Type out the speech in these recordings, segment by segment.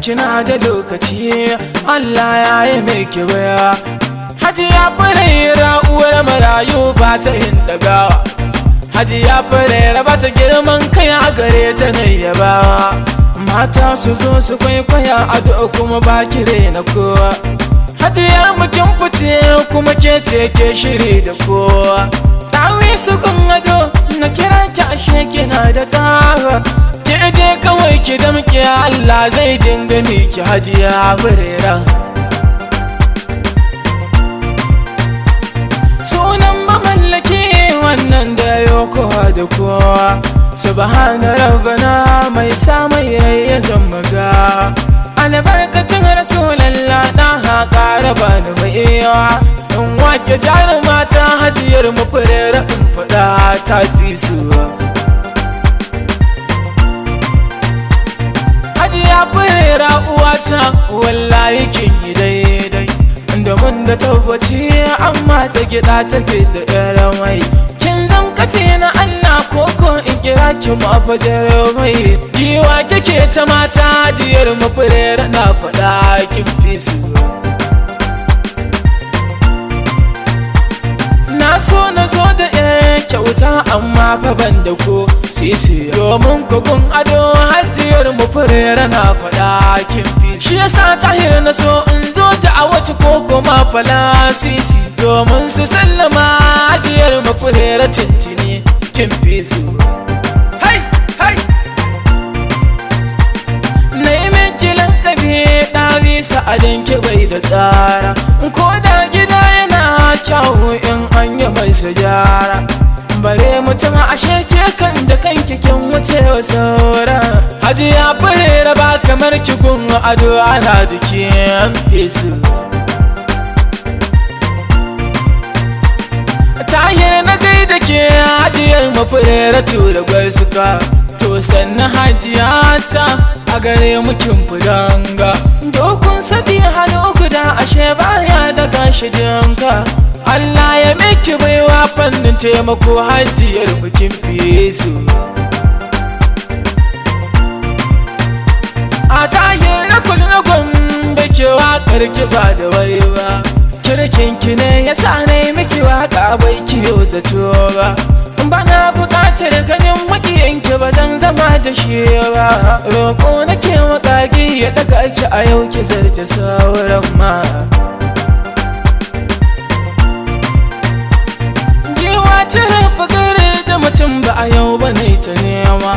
kina da lokaci Allah ya yi miki baya. Hajiya Furera uwar marayu ba ta yin dagawa. Hajiya Furera ba ta girman kai a gare ta na yabawa. Mata su zo su kwaikwaya ado kuma ba kire na kowa. Hajiyar mutum fice kuma ke ce ke shiri da kowa. Dawi su kun ado na kira ki ashe kina da kawa. Ke je kawai ki damke Allah zai dinga miki Hajiya Furera. Sunan mamallaki wannan da yau kowa da kowa. Subhana rabbana mai sa mai rai ya zama ga. Albarkacin Rasulallah na haƙa raba da baiwa. In wake jarumata Hajiyar mu Furera in faɗa ta fi suwa. Hajiya Furera uwata wallahi kin yi daidai. Domin da tabbaci an matsa gida take da ƴar mai. Kin zam kafi na Allah koko in kira ki mafajar mai. Giwa kike ta mata Hajiyar mu Furera na faɗa kin fi su. Na so na zo da kyauta amma fa ban da ko sisi. Domin kogun ado Hajiyar mu Furera na faɗa kin fi. Shi yasa Tahir na so in zo da a wace ko kuma fala sisi. Domin su sallama Hajiyar mu Furera tintini kin fi su. Hai hai na yi miki lakabi ɗawi sa'adin ki bai da tsara. Ko da gida yana kyawu in an yi mai gyara. Bare mutum ashe ke kan da kanki kin wuce wa saura. Hajiya Furera ba kamar ki gun ado ana jiki an fesu. Tahir na gaida ke Hajiyar mu Furera tura gwaisuka. To sannan Hajiya ta a gare mu kin fudanga. Dokun sadi hannu guda ashe baya daga shi jinka. Allah ya miki baiwa fannin taimako Hajiyar mu kin fi su. A Tahir na kusa na Gombe ke waƙar ki ba da waiwa. Kirkin ki ne ya sa na yi miki waƙa bai kiyo zato ba. Bana buƙatar ganin maƙiyanki ba zan zama da shi ba. Roƙo nake maƙagi ya ɗaga ki a yau ki zarce sauran ma. Cire bugare da mutum ba a yau ba ne ta nema.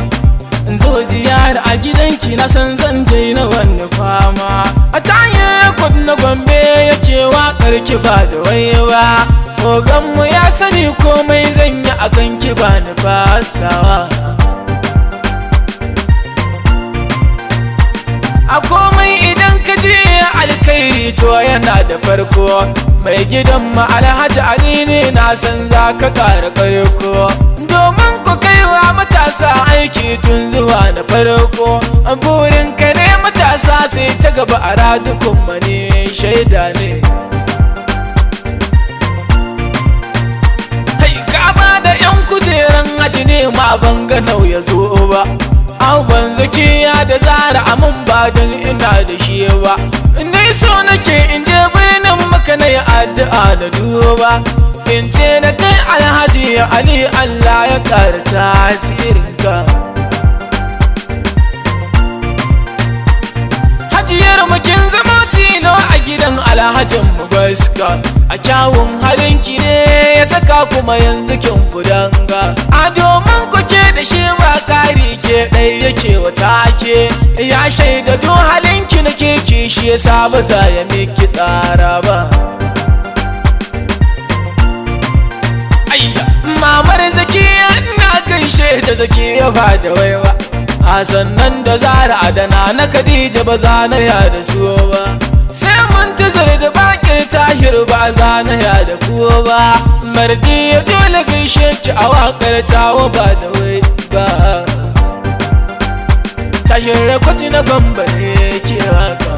Zo ziyara a gidanki na san zan daina wani fama. A Tahir na Gombe yake waƙar ki ba da waiwa. Oganmu ya sani komai zan yi a kan ki ba ni fasawa. A komai idan ka je alkhairi to yana da farko. Mai gidan ma Alhaji Ali ne na san za ka ƙara ƙarko. Domin ku kaiwa matasa aiki tun zuwa na farko. Burin ka ne matasa sai ta gaba a radukun mane shaida ne. Hai kama da 'yan kujeran haji ne ma ban ga nau ya zo ba. Abban Zakiya da Zara amin ba don ina da shi ba. Ni so nake in je birnin Makka na yi addu'a da duba. In ce da kai Alhaji Ali Allah ya ƙara tasirinka. Hajiyar mu kin zama tilo a gidan Alhajin mu gaska. A kyawun halinki ne ya saka kuma yanzu kin fudanga. A domin ku ke da shi ba kari ke ɗai yake wata ke. Ya shaida duk halinki na kirki shi yasa ba za ya miki tsara ba. Mamar Zakiya ina gaishe da Zakiya ba da waiwa. A sannan da Zara Adana na Khadija ba za na ya da su ba. Sai mun tazar da bakir Tahir ba za na ya da kuwa ba. Mardi ya dole gaishe ki a waƙar tawa ba da wai ba. Tahir kwati na Gombe ne ke haka.